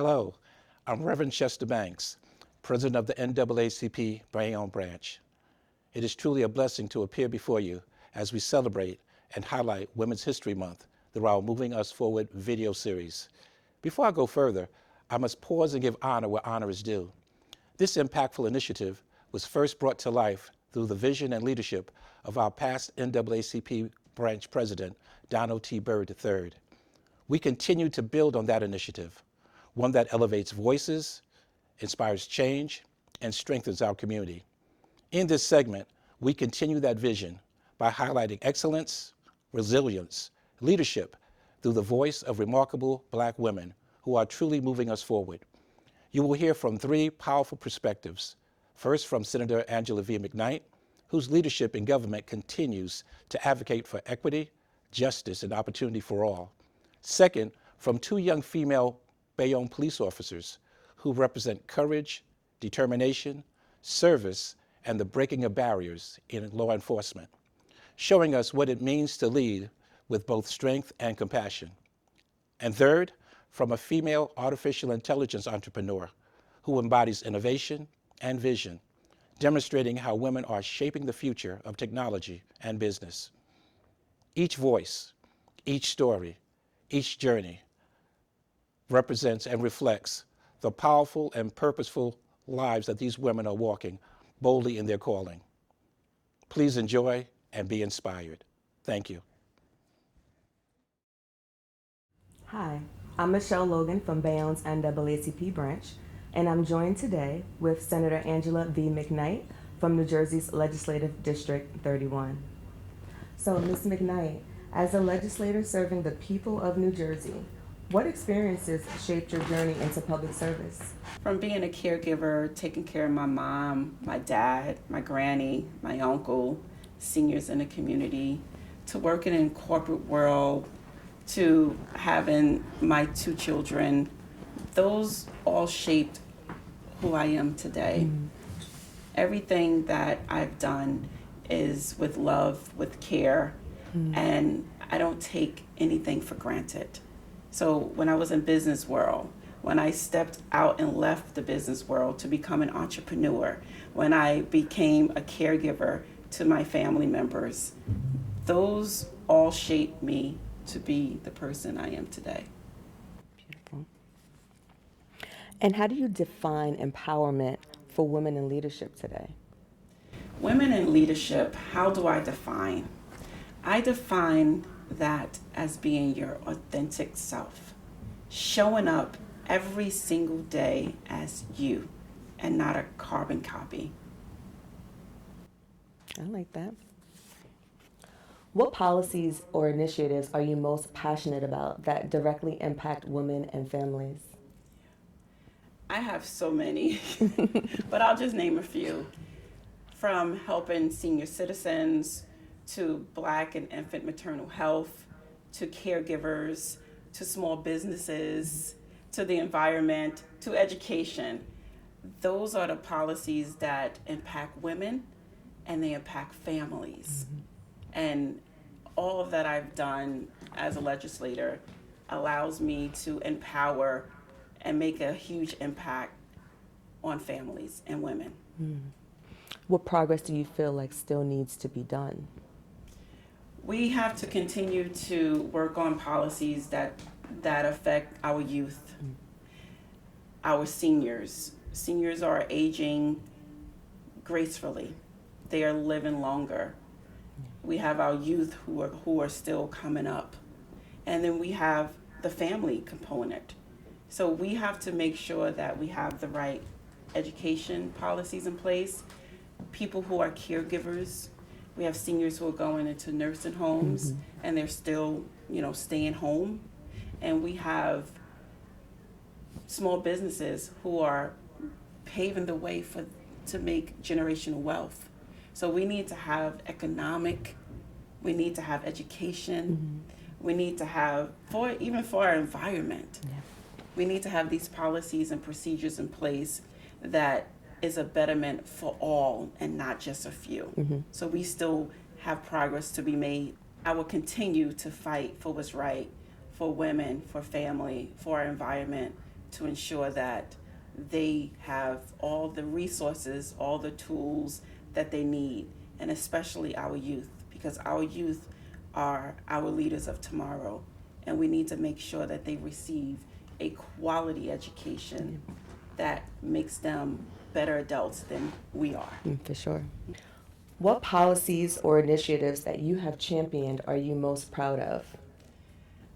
Hello, I'm Reverend Chester Banks, President of the NAACP Bayonne branch. It is truly a blessing to appear before you as we celebrate and highlight Women's History Month through our Moving Us Forward video series. Before I go further, I must pause and give honor where honor is due. This impactful initiative was first brought to life through the vision and leadership of our past NAACP branch president, Donald T. Byrd III. We continue to build on that initiative, one that elevates voices, inspires change, and strengthens our community. In this segment, we continue that vision by highlighting excellence, resilience, leadership through the voice of remarkable Black women who are truly moving us forward. You will hear from three powerful perspectives. First, from Senator Angela V. McKnight, whose leadership in government continues to advocate for equity, justice, and opportunity for all. Second, from two young female Bayonne police officers who represent courage, determination, service, and the breaking of barriers in law enforcement, showing us what it means to lead with both strength and compassion. And third, from a female artificial intelligence entrepreneur who embodies innovation and vision, demonstrating how women are shaping the future of technology and business. Each voice, each story, each journey represents and reflects the powerful and purposeful lives that these women are walking boldly in their calling. Please enjoy and be inspired. Thank you. Hi, I'm Michelle Logan from Bayonne's NAACP branch, and I'm joined today with Senator Angela V. McKnight from New Jersey's Legislative District 31. So, Ms. McKnight, as a legislator serving the people of New Jersey, what experiences shaped your journey into public service? From being a caregiver, taking care of my mom, my dad, my granny, my uncle, seniors in the community, to working in corporate world, to having my two children, those all shaped who I am today. Mm-hmm. Everything that I've done is with love, with care, and I don't take anything for granted. So when I was in business world, when I stepped out and left the business world to become an entrepreneur, when I became a caregiver to my family members, those all shaped me to be the person I am today. Beautiful. And how do you define empowerment for women in leadership today? Women in leadership, how do I define? I define that as being your authentic self, showing up every single day as you and not a carbon copy. I like that. What policies or initiatives are you most passionate about that directly impact women and families? I have so many, but I'll just name a few. From helping senior citizens, to Black and infant maternal health, to caregivers, to small businesses, to the environment, to education. Those are the policies that impact women and they impact families. Mm-hmm. And all of that I've done as a legislator allows me to empower and make a huge impact on families and women. Mm. What progress do you feel like still needs to be done? We have to continue to work on policies that affect our youth, our seniors. Seniors are aging gracefully. They are living longer. We have our youth who are still coming up. And then we have the family component. So we have to make sure that we have the right education policies in place, people who are caregivers. We have seniors who are going into nursing homes and they're still, staying home. And we have small businesses who are paving the way to make generational wealth. So we need to have we need to have education, we need to have, for our environment, we need to have these policies and procedures in place that is a betterment for all and not just a few. So we still have progress to be made. I will continue to fight for what's right for women, for family, for our environment, to ensure that they have all the resources, all the tools that they need, and especially our youth, because our youth are our leaders of tomorrow, and we need to make sure that they receive a quality education that makes them better adults than we are. For sure. What policies or initiatives that you have championed are you most proud of?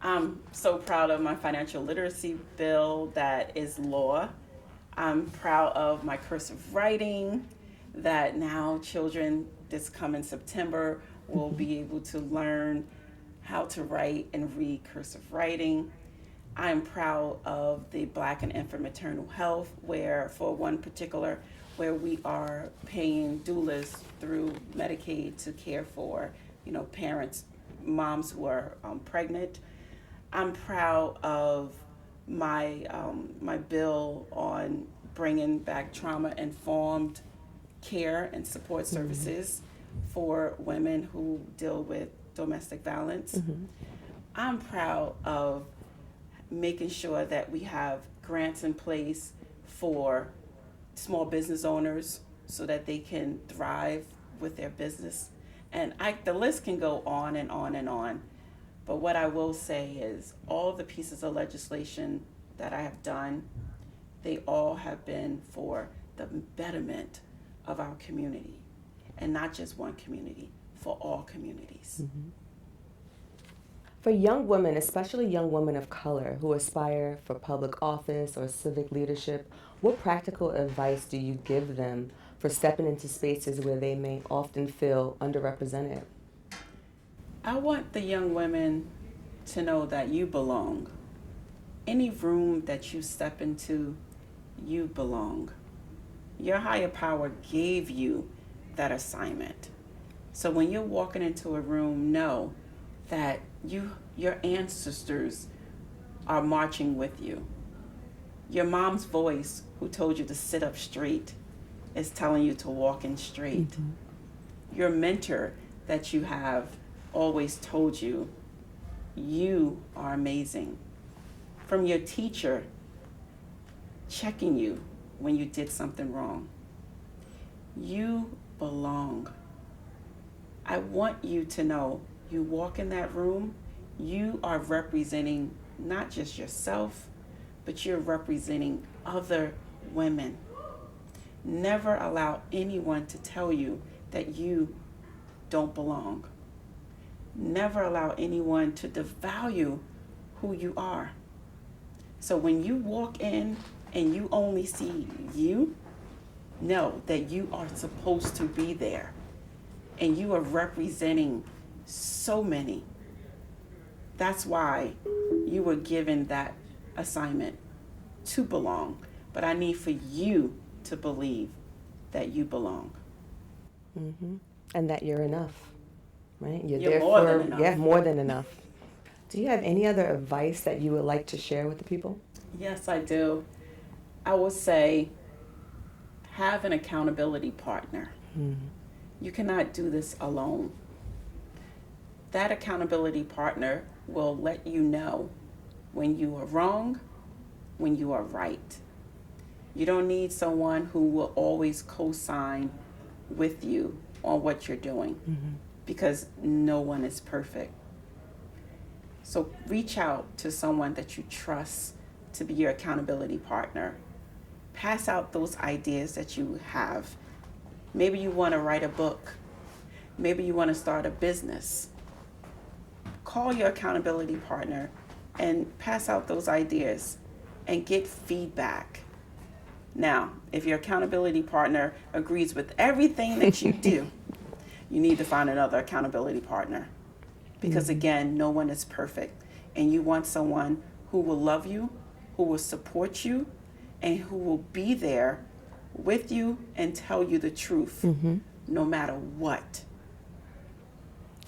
I'm so proud of my financial literacy bill that is law. I'm proud of my cursive writing, that now children this coming September will be able to learn how to write and read cursive writing. I'm proud of the Black and Infant Maternal Health, where for one particular, where we are paying doulas through Medicaid to care for, parents, moms who are pregnant. I'm proud of my my bill on bringing back trauma-informed care and support services for women who deal with domestic violence. I'm proud of making sure that we have grants in place for small business owners so that they can thrive with their business. And the list can go on and on and on. But what I will say is all the pieces of legislation that I have done, they all have been for the betterment of our community. And not just one community, for all communities. For young women, especially young women of color who aspire for public office or civic leadership, what practical advice do you give them for stepping into spaces where they may often feel underrepresented? I want the young women to know that you belong. Any room that you step into, you belong. Your higher power gave you that assignment. So when you're walking into a room, know that your ancestors are marching with you. Your mom's voice, who told you to sit up straight, is telling you to walk in straight. Your mentor that you have always told you, you are amazing. From your teacher checking you when you did something wrong. You belong. I want you to know you walk in that room, you are representing not just yourself, but you're representing other women. Never allow anyone to tell you that you don't belong. Never allow anyone to devalue who you are. So when you walk in and you only see you, know that you are supposed to be there. And you are representing so many. That's why you were given that assignment to belong. But I need for you to believe that you belong. And that you're enough, right? You're there more than enough. Yeah, more than enough. Do you have any other advice that you would like to share with the people? Yes, I do. I would say have an accountability partner. You cannot do this alone. That accountability partner will let you know when you are wrong, when you are right. You don't need someone who will always co-sign with you on what you're doing, because no one is perfect. So reach out to someone that you trust to be your accountability partner. Pass out those ideas that you have. Maybe you want to write a book. Maybe you want to start a business. Call your accountability partner and pass out those ideas and get feedback. Now, if your accountability partner agrees with everything that you do, you need to find another accountability partner. Because again, no one is perfect. And you want someone who will love you, who will support you, and who will be there with you and tell you the truth, no matter what.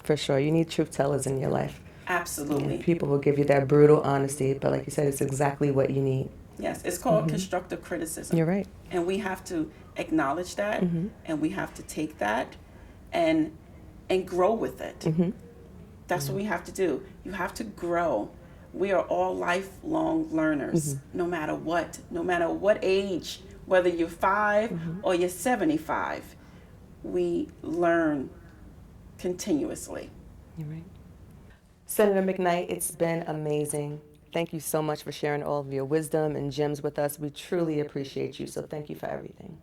For sure. You need truth tellers in your life. Absolutely. And people will give you that brutal honesty, but like you said, it's exactly what you need. Yes, it's called constructive criticism. You're right. And we have to acknowledge that, and we have to take that and grow with it. That's what we have to do. You have to grow We are all lifelong learners, no matter what age, whether you're 5 or you're 75, we learn continuously. You're right. Senator McKnight, it's been amazing. Thank you so much for sharing all of your wisdom and gems with us. We truly appreciate you, so thank you for everything.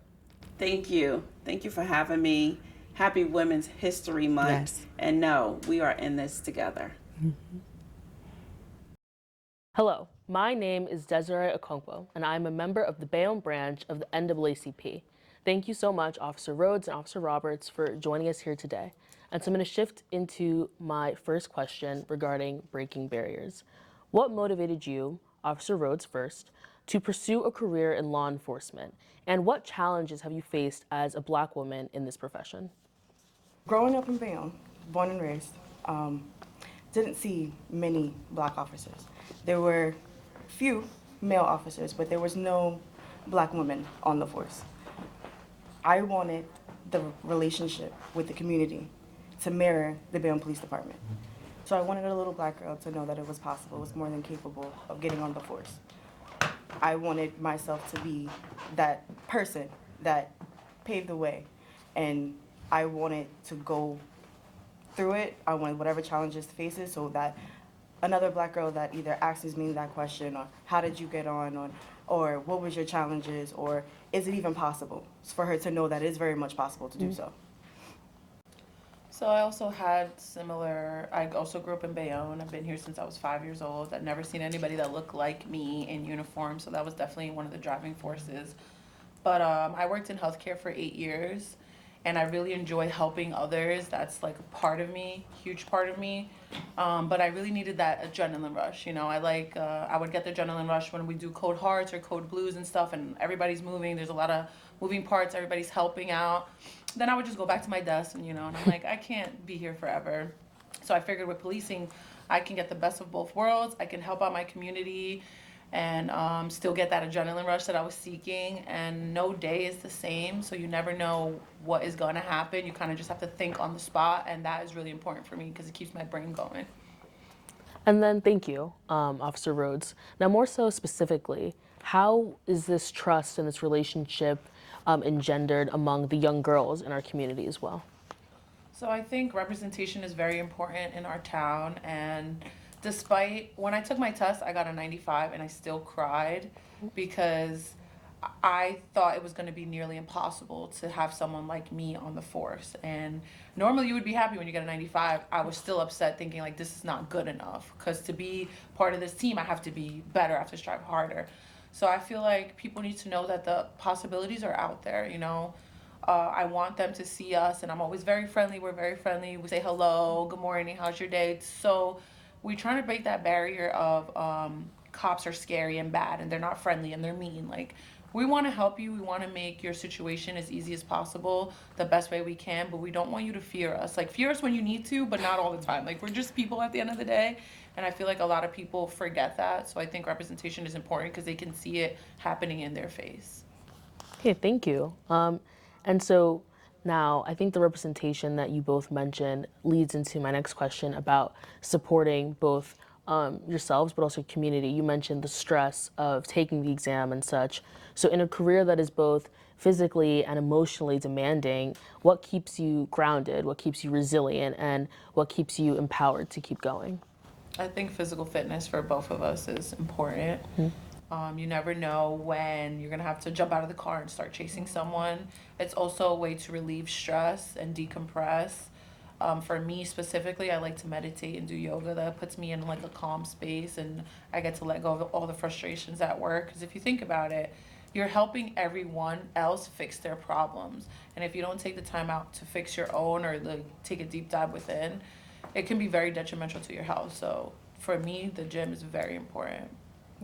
Thank you. Thank you for having me. Happy Women's History Month. Yes. And no, we are in this together. Hello, my name is Desiree Okonkwo, and I'm a member of the Bayonne branch of the NAACP. Thank you so much, Officer Rhodes and Officer Roberts, for joining us here today. And so I'm going to shift into my first question regarding breaking barriers. What motivated you, Officer Rhodes first, to pursue a career in law enforcement? And what challenges have you faced as a Black woman in this profession? Growing up in Bayonne, born and raised, didn't see many Black officers. There were few male officers, but there was no Black women on the force. I wanted the relationship with the community to mirror the Bayonne Police Department. So I wanted a little Black girl to know that it was possible, was more than capable of getting on the force. I wanted myself to be that person that paved the way, and I wanted to go through it. I wanted whatever challenges to face it, so that another Black girl that either asks me that question, or how did you get on, or what was your challenges, or is it even possible, for her to know that it is very much possible to do so. So I also had similar, I also grew up in Bayonne. I've been here since I was 5 years old. I've never seen anybody that looked like me in uniform, so that was definitely one of the driving forces. But I worked in healthcare for 8 years, and I really enjoy helping others. That's like a part of me, huge part of me. But I really needed that adrenaline rush. You know, I would get the adrenaline rush when we do code hearts or code blues and stuff, and everybody's moving. There's a lot of moving parts. Everybody's helping out. Then I would just go back to my desk, and and I'm like, I can't be here forever. So I figured with policing, I can get the best of both worlds. I can help out my community and still get that adrenaline rush that I was seeking. And no day is the same, so you never know what is going to happen. You kind of just have to think on the spot, and that is really important for me because it keeps my brain going. And then thank you, Officer Rhodes. Now, more so specifically, how is this trust and this relationship engendered among the young girls in our community as well? So I think representation is very important in our town, and despite, when I took my test, I got a 95 and I still cried because I thought it was going to be nearly impossible to have someone like me on the force. And normally you would be happy when you get a 95. I was still upset thinking like this is not good enough, because to be part of this team, I have to be better, I have to strive harder. So I feel like people need to know that the possibilities are out there, I want them to see us, and I'm always very friendly. We're very friendly. We say hello, good morning, how's your day? So we're trying to break that barrier of cops are scary and bad, and they're not friendly and they're mean. Like, we want to help you. We want to make your situation as easy as possible, the best way we can, but we don't want you to fear us. Like, fear us when you need to, but not all the time. Like, we're just people at the end of the day, and I feel like a lot of people forget that. So I think representation is important because they can see it happening in their face. Okay, thank you. And so now I think the representation that you both mentioned leads into my next question about supporting both yourselves, but also community. You mentioned the stress of taking the exam and such. So in a career that is both physically and emotionally demanding, what keeps you grounded, what keeps you resilient, and what keeps you empowered to keep going? I think physical fitness for both of us is important. You never know when you're gonna have to jump out of the car and start chasing someone. It's also a way to relieve stress and decompress. For me specifically, I like to meditate and do yoga. That puts me in like a calm space, and I get to let go of all the frustrations at work. Because if you think about it, you're helping everyone else fix their problems. And if you don't take the time out to fix your own, or like take a deep dive within, it can be very detrimental to your health. So for me, the gym is very important.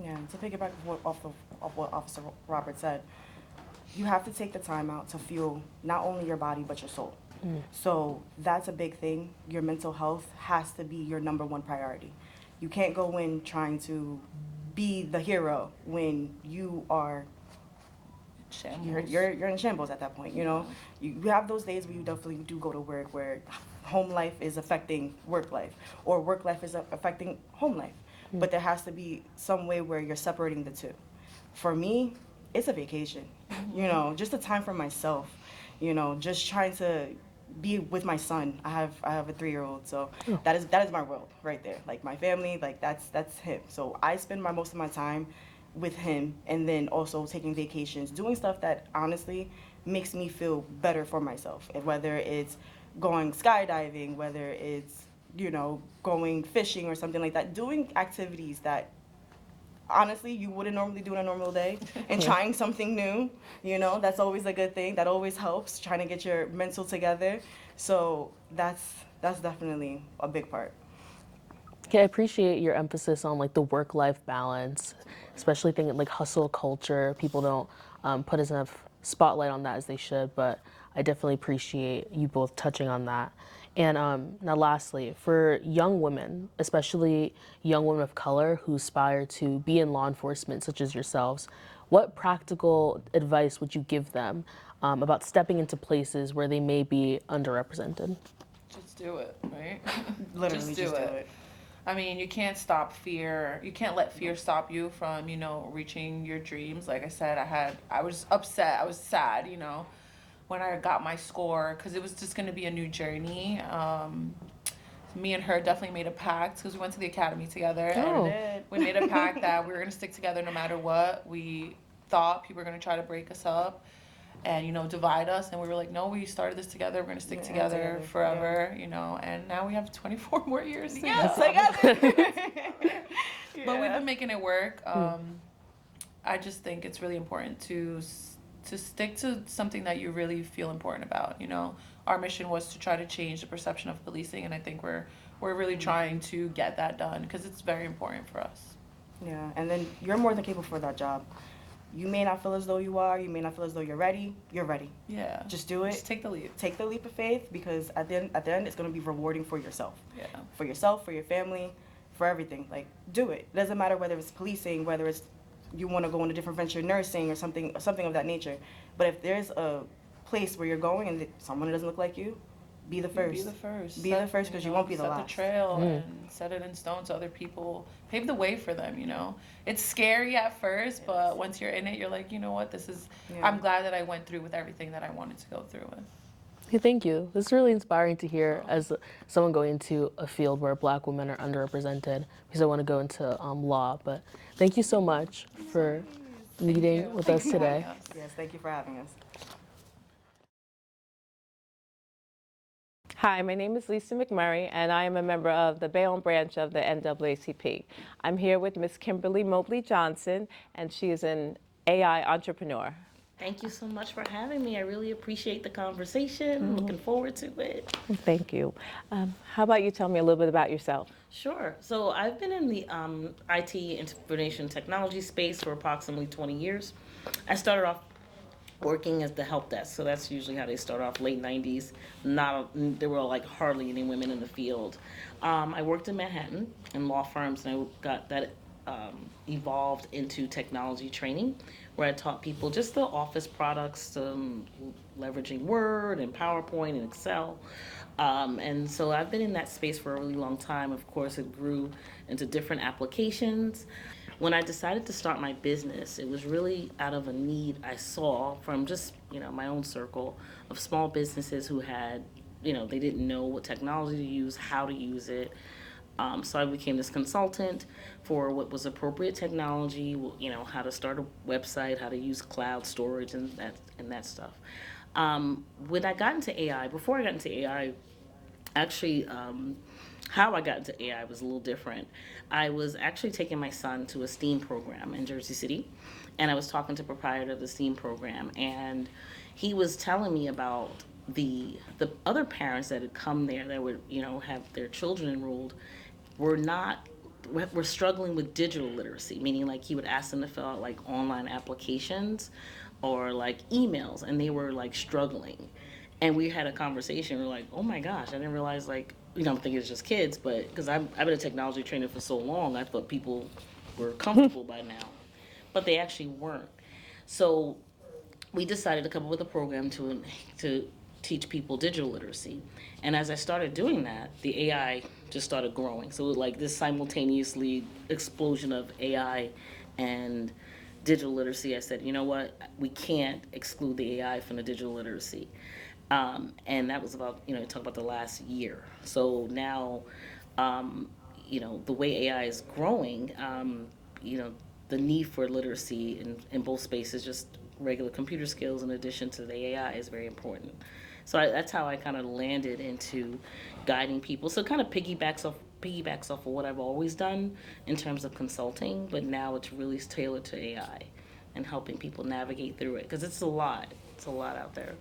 Yeah, to piggyback off of what Officer Robert said, you have to take the time out to fuel not only your body but your soul. So that's a big thing. Your mental health has to be your number one priority. You can't go in trying to be the hero when you are you're in shambles at that point. You have those days where you definitely do go to work where home life is affecting work life, or work life is affecting home life. but there has to be some way where you're separating the two. For me, it's a vacation, you know, just a time for myself, you know, just trying to be with my son. I have a 3-year-old, so that is my world right there. Like my family, like that's him. So I spend most of my time with him, and then also taking vacations, doing stuff that honestly makes me feel better for myself. And whether it's going skydiving, whether it's, you know, going fishing or something like that, doing activities that honestly you wouldn't normally do in a normal day, and trying something new, you know, that's always a good thing. That always helps, trying to get your mental together. So that's definitely a big part. Okay, I appreciate your emphasis on like the work-life balance, especially thinking like hustle culture. People don't put as enough spotlight on that as they should, but I definitely appreciate you both touching on that. And now lastly, for young women, especially young women of color who aspire to be in law enforcement, such as yourselves, what practical advice would you give them about stepping into places where they may be underrepresented? Just do it, right? Literally just do it. I mean, you can't stop fear. You can't let fear stop you from, you know, reaching your dreams. Like I said, I was upset. I was sad, you know, when I got my score, because it was just going to be a new journey. Me and her definitely made a pact, because we went to the academy together. Oh. And we made a pact that we were going to stick together no matter what. We thought people were going to try to break us up and, you know, divide us, and we were like, no, we started this together, we're going to stick together forever, you know, and now we have 24 more years together. Yes, together. But we've been making it work. I just think it's really important to stick to something that you really feel important about, you know. Our mission was to try to change the perception of policing, and I think we're really trying to get that done, because it's very important for us. Yeah, and then you're more than capable for that job. You may not feel as though you are, you may not feel as though you're ready. You're ready. Yeah. Just do it. Just take the leap. Take the leap of faith, because at the end it's going to be rewarding for yourself. Yeah. For yourself, for your family, for everything. Like, do it. It doesn't matter whether it's policing, whether it's you want to go in a different venture, nursing or something of that nature. But if there's a place where you're going and someone doesn't look like you, be the first. Be the first. Be the first, because you won't be the last. Set the trail and set it in stone so other people pave the way for them, you know. It's scary at first, but once you're in it, you're like, you know what, I'm glad that I went through with everything that I wanted to go through with. Okay, thank you. This is really inspiring to hear as someone going into a field where Black women are underrepresented, because I want to go into law. But thank you so much for meeting with us today. Yes, thank you for having us. Hi, my name is Lisa McMurray, and I am a member of the Bayonne branch of the NAACP. I'm here with Ms. Kimberly Mobley Johnson, and she is an AI entrepreneur. Thank you so much for having me. I really appreciate the conversation. Looking forward to it. Thank you. How about you tell me a little bit about yourself? Sure. So I've been in the IT information technology space for approximately 20 years. I started off working as the help desk, so that's usually how they start off, late 90s. There were like hardly any women in the field. I worked in Manhattan in law firms, and I got that evolved into technology training, where I taught people just the office products, leveraging Word and PowerPoint and Excel. And so I've been in that space for a really long time. Of course, it grew into different applications. When I decided to start my business, it was really out of a need I saw from just, you know, my own circle of small businesses who had, you know, they didn't know what technology to use, how to use it. So I became this consultant for what was appropriate technology, you know, how to start a website, how to use cloud storage and that stuff. When I got into AI, before I got into AI, actually, how I got into AI was a little different. I was actually taking my son to a STEAM program in Jersey City, and I was talking to the proprietor of the STEAM program, and he was telling me about the other parents that had come there that would, you know, have their children enrolled were struggling with digital literacy, meaning like he would ask them to fill out like online applications or like emails, and they were like struggling. And we had a conversation. We're like, oh my gosh, I didn't realize, like, you know, I'm thinking it's just kids, but because I've been a technology trainer for so long, I thought people were comfortable by now, but they actually weren't. So we decided to come up with a program to teach people digital literacy. And as I started doing that, the AI just started growing. So like this simultaneously explosion of AI and digital literacy, I said, you know what, we can't exclude the AI from the digital literacy. And that was about, talk about the last year. So now, the way AI is growing, the need for literacy in both spaces, just regular computer skills in addition to the AI, is very important. So that's how I kind of landed into guiding people. So it kind of piggybacks off of what I've always done in terms of consulting, but now it's really tailored to AI and helping people navigate through it, because it's a lot. It's a lot out there.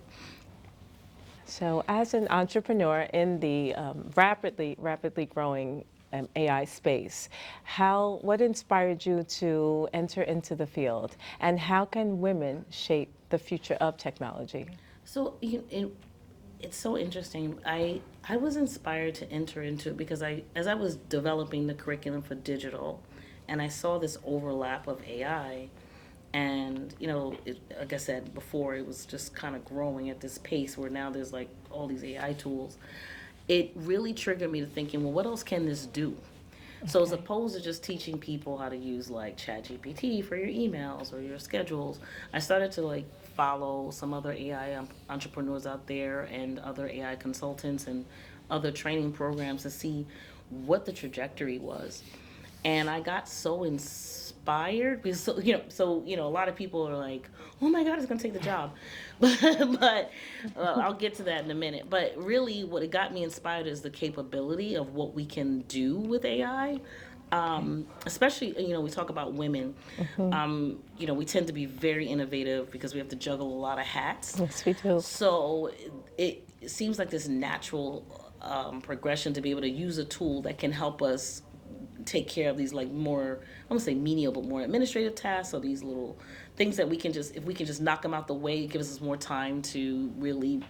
So, as an entrepreneur in the rapidly growing AI space, what inspired you to enter into the field, and how can women shape the future of technology? So it's so interesting. I was inspired to enter into it because as I was developing the curriculum for digital, and I saw this overlap of AI. And, like I said before, it was just kind of growing at this pace where now there's like all these AI tools. It really triggered me to thinking, well, what else can this do? Okay. So as opposed to just teaching people how to use like ChatGPT for your emails or your schedules, I started to like follow some other AI entrepreneurs out there and other AI consultants and other training programs to see what the trajectory was. And I got so inspired because, a lot of people are like, oh my God, it's going to take the job. but I'll get to that in a minute. But really what it got me inspired is the capability of what we can do with AI. Especially, we talk about women. Mm-hmm. We tend to be very innovative because we have to juggle a lot of hats. Yes, we do. So it seems like this natural progression to be able to use a tool that can help us take care of these like more, I won't say menial, but more administrative tasks, or these little things that if we can just knock them out the way, it gives us more time to really,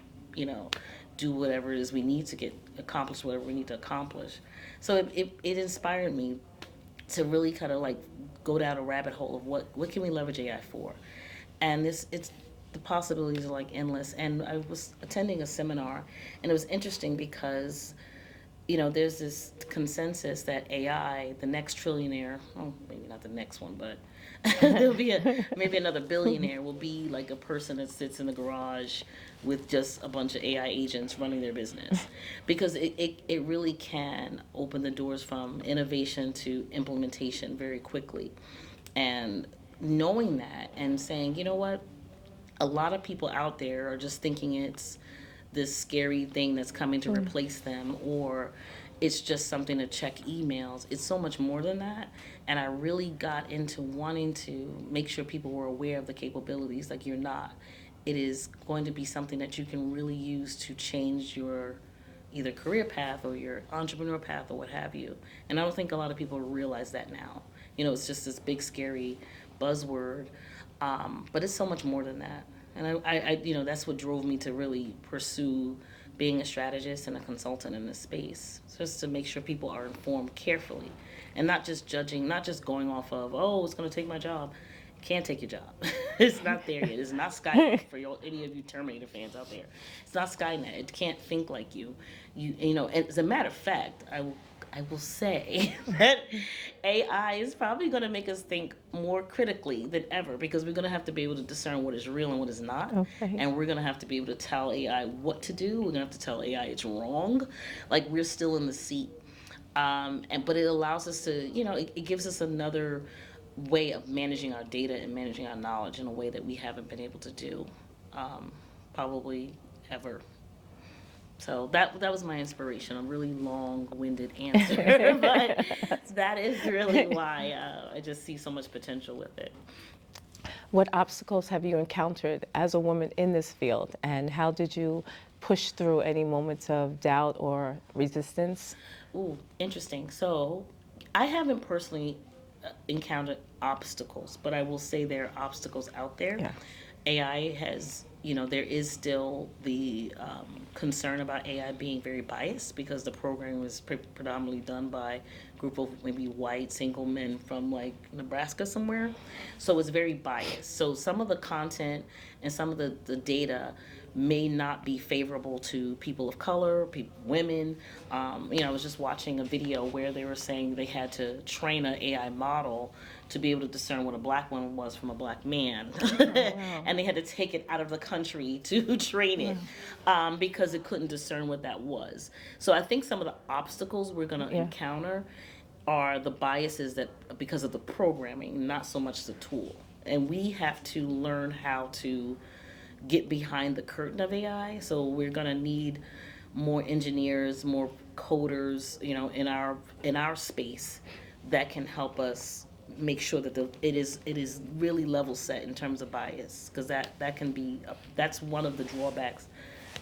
do whatever it is we need to accomplish whatever we need to accomplish. So it inspired me to really kind of like go down a rabbit hole of what can we leverage AI for. And the possibilities are like endless. And I was attending a seminar, and it was interesting because there's this consensus that AI, the next trillionaire, maybe not the next one, but there'll be maybe another billionaire, will be like a person that sits in the garage with just a bunch of AI agents running their business. Because it really can open the doors from innovation to implementation very quickly. And knowing that and saying, you know what, a lot of people out there are just thinking it's this scary thing that's coming to replace them, or it's just something to check emails. It's so much more than that. And I really got into wanting to make sure people were aware of the capabilities. Like, you're not. It is going to be something that you can really use to change your either career path or your entrepreneur path or what have you. And I don't think a lot of people realize that now. It's just this big scary buzzword, but it's so much more than that. And I that's what drove me to really pursue being a strategist and a consultant in this space, just to make sure people are informed carefully and not just judging, not just going off of, oh, it's going to take my job. It can't take your job. It's not there yet. It's not Skynet for any of you Terminator fans out there. It's not Skynet. It can't think like you. And as a matter of fact, I will say that AI is probably going to make us think more critically than ever, because we're going to have to be able to discern what is real and what is not. Okay. And we're going to have to be able to tell AI what to do. We're going to have to tell AI it's wrong. Like, we're still in the seat. But it allows us to, it gives us another way of managing our data and managing our knowledge in a way that we haven't been able to do probably ever. So that was my inspiration. A really long-winded answer, but that is really why I just see so much potential with it. What obstacles have you encountered as a woman in this field, and how did you push through any moments of doubt or resistance? Ooh, interesting. So I haven't personally encountered obstacles, but I will say there are obstacles out there. Yeah. AI has, there is still the concern about AI being very biased, because the programming was predominantly done by group of maybe white single men from like Nebraska somewhere. So it's very biased. So some of the content and some of the data may not be favorable to people of color, women. I was just watching a video where they were saying they had to train an AI model to be able to discern what a black woman was from a black man. And they had to take it out of the country to train it because it couldn't discern what that was. So I think some of the obstacles we're going to encounter are the biases that because of the programming, not so much the tool. And we have to learn how to get behind the curtain of AI. So we're going to need more engineers, more coders, in our space that can help us make sure that it is really level set in terms of bias, because that can be that's one of the drawbacks.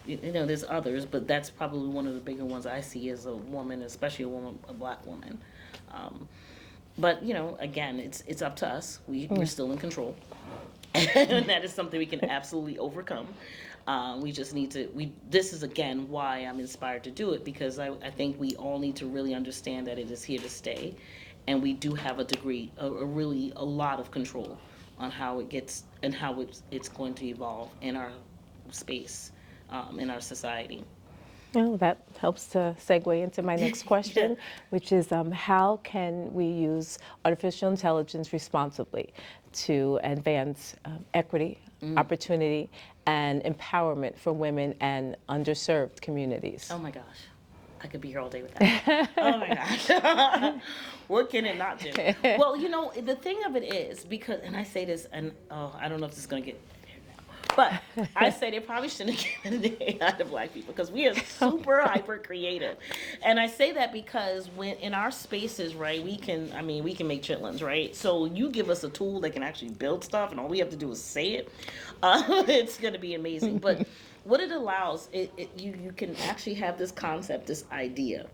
There's others, but that's probably one of the bigger ones I see as a woman, especially a black woman. But again, it's up to us. We're still in control. And that is something we can absolutely overcome. We just need to, this is again why I'm inspired to do it, because I think we all need to really understand that it is here to stay. And we do have a lot of control on how it gets and how it's going to evolve in our space, in our society. Oh, that helps to segue into my next question, which is how can we use artificial intelligence responsibly to advance equity, opportunity, and empowerment for women and underserved communities? Oh my gosh, I could be here all day with that. Oh my gosh. What can it not do? Well, the thing of it is, because, and I say this, and I don't know if this is going to get, but I say they probably shouldn't have given the AI to black people, because we are super hyper creative. And I say that because when in our spaces, right, we can make chitlins, right? So you give us a tool that can actually build stuff, and all we have to do is say it. It's going to be amazing. But what it allows, you can actually have this concept, this idea,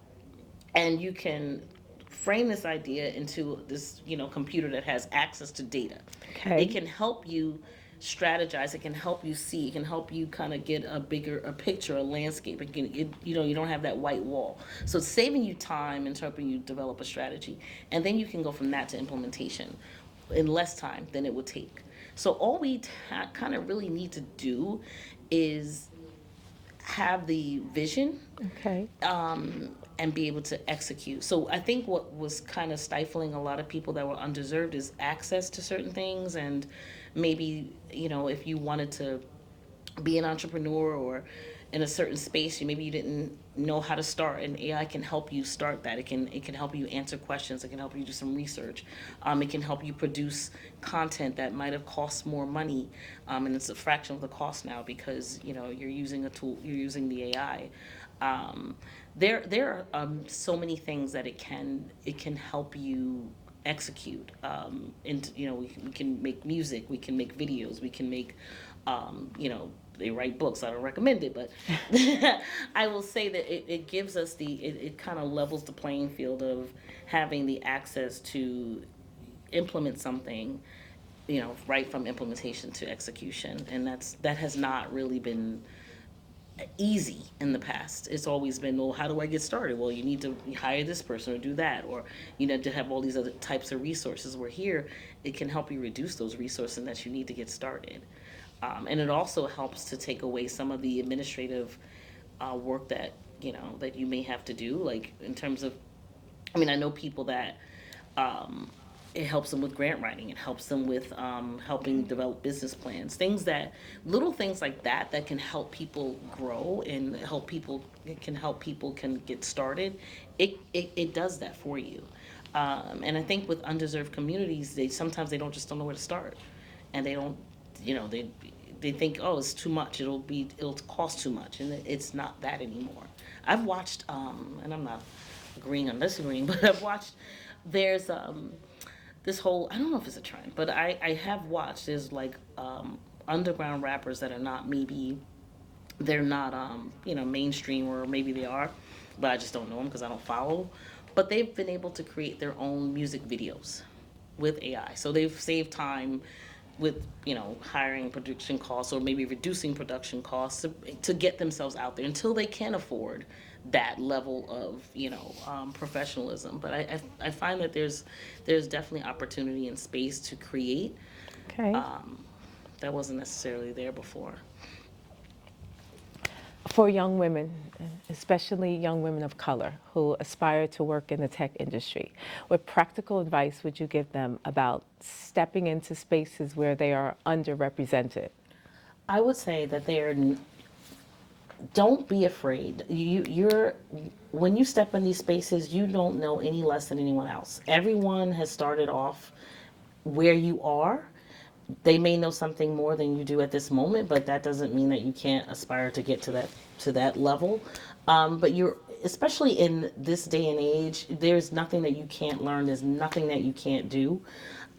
and you can frame this idea into this, computer that has access to data. Okay. It can help you strategize. It can help you see. It can help you kind of get a picture, a landscape. You don't have that white wall. So it's saving you time in helping you develop a strategy, and then you can go from that to implementation in less time than it would take. So all we kind of really need to do is have the vision, okay, and be able to execute. So I think what was kind of stifling a lot of people that were undeserved is access to certain things, and maybe, if you wanted to be an entrepreneur or in a certain space, maybe you didn't know how to start, and AI can help you start that. It can help you answer questions. It can help you do some research. It can help you produce content that might have cost more money, and it's a fraction of the cost now because you're using a tool. You're using the AI. There are so many things that it can help you execute. And we can make music. We can make videos. We can make they write books. I don't recommend it, but I will say that it gives us it kind of levels the playing field of having the access to implement something, right from implementation to execution. And that has not really been easy in the past. It's always been, well, how do I get started? Well, you need to hire this person or do that, or to have all these other types of resources. Where here, it can help you reduce those resources that you need to get started. And it also helps to take away some of the administrative work that that you may have to do, like in terms of, I know people that it helps them with grant writing. It helps them with helping develop business plans, little things like that can help people grow and can help people get started. It does that for you. And I think with undeserved communities, they sometimes don't know where to start, and they don't, they think, oh, it's too much. It'll cost too much, and it's not that anymore. I've watched, and I'm not agreeing or disagreeing, but I've watched. There's this whole, I don't know if it's a trend, but I have watched. There's like underground rappers that are not they're not mainstream, or maybe they are, but I just don't know them because I don't follow. But they've been able to create their own music videos with AI. So they've saved time with hiring production costs or maybe reducing production costs to get themselves out there until they can afford that level of professionalism. But I find that there's definitely opportunity and space to create Okay. that wasn't necessarily there before. For young women, especially young women of color who aspire to work in the tech industry, what practical advice would you give them about stepping into spaces where they are underrepresented? I would say that don't be afraid. You're when you step in these spaces, you don't know any less than anyone else. Everyone has started off where you are. They may know something more than you do at this moment, but that doesn't mean that you can't aspire to get to that level. But you're, especially in this day and age, there's nothing that you can't learn. There's nothing that you can't do.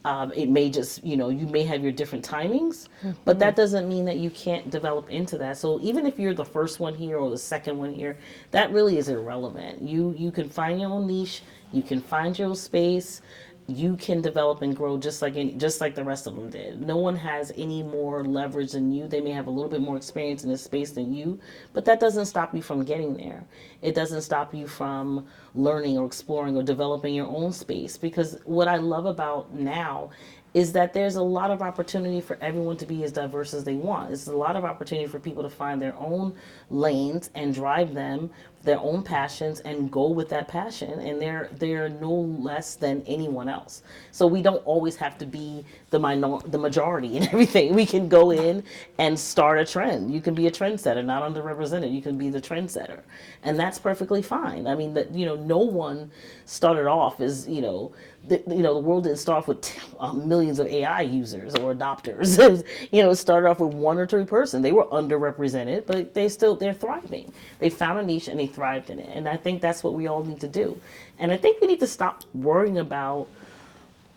It may just, you may have your different timings, but that doesn't mean that you can't develop into that. So even if you're the first one here or the second one here, that really is irrelevant. You can find your own niche. You can find your own space. You can develop and grow just like the rest of them did. No one has any more leverage than you. They may have a little bit more experience in this space than you, but that doesn't stop you from getting there. It doesn't stop you from learning or exploring or developing your own space. Because what I love about now is that there's a lot of opportunity for everyone to be as diverse as they want. There's a lot of opportunity for people to find their own lanes and drive them, their own passions, and go with that passion. And they're no less than anyone else. So we don't always have to be the majority in everything. We can go in and start a trend. You can be a trendsetter, not underrepresented. You can be the trendsetter, and that's perfectly fine. I mean, no one started off as the world didn't start off with millions of AI users or adopters. It started off with one or two person. They were underrepresented, but they're thriving. They found a niche and they thrived in it. And I think that's what we all need to do. And I think we need to stop worrying about,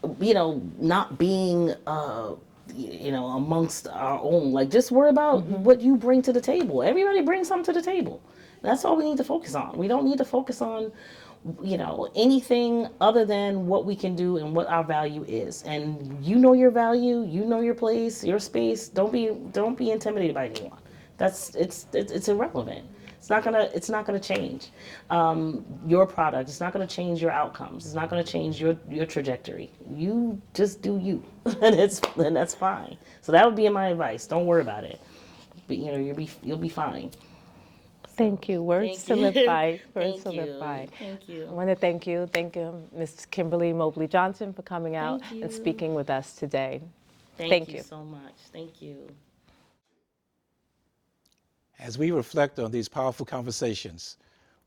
not being, amongst our own. Like, just worry about what you bring to the table. Everybody brings something to the table. That's all we need to focus on. We don't need to focus on anything other than what we can do and what our value is. And your value, your place, your space. Don't be intimidated by anyone. It's irrelevant. It's not gonna change your product. It's not gonna change your outcomes. It's not gonna change your trajectory. You just do you, and that's fine. So that would be my advice. Don't worry about it. But you'll be fine. Thank you. Words to live by. Words to live by. Thank you. I want to thank you. Thank you, Ms. Kimberly Mobley Johnson, for coming out and speaking with us today. Thank you so much. Thank you. As we reflect on these powerful conversations,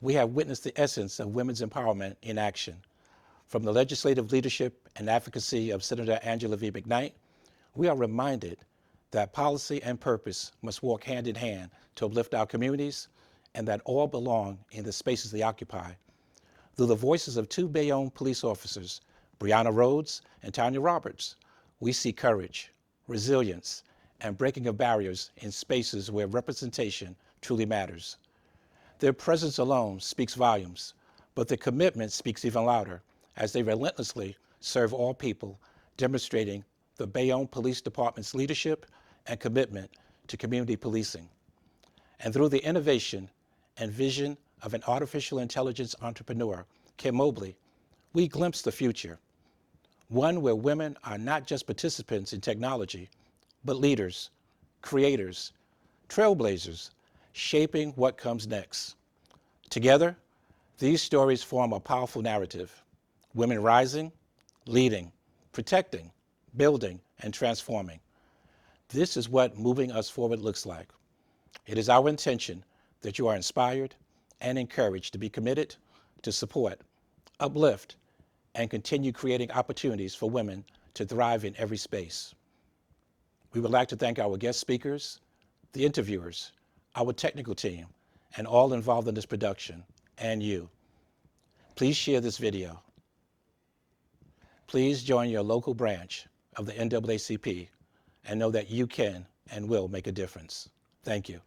we have witnessed the essence of women's empowerment in action. From the legislative leadership and advocacy of Senator Angela V. McKnight, we are reminded that policy and purpose must walk hand in hand to uplift our communities, and that all belong in the spaces they occupy. Through the voices of two Bayonne police officers, Brianna Rhodes and Tanya Roberts, we see courage, resilience, and breaking of barriers in spaces where representation truly matters. Their presence alone speaks volumes, but their commitment speaks even louder as they relentlessly serve all people, demonstrating the Bayonne Police Department's leadership and commitment to community policing. And through the innovation and vision of an artificial intelligence entrepreneur, Kim Mobley, we glimpse the future, one where women are not just participants in technology, but leaders, creators, trailblazers, shaping what comes next. Together, these stories form a powerful narrative, women rising, leading, protecting, building, and transforming. This is what moving us forward looks like. It is our intention that you are inspired and encouraged to be committed to support, uplift, and continue creating opportunities for women to thrive in every space. We would like to thank our guest speakers, the interviewers, our technical team, and all involved in this production, and you. Please share this video. Please join your local branch of the NAACP and know that you can and will make a difference. Thank you.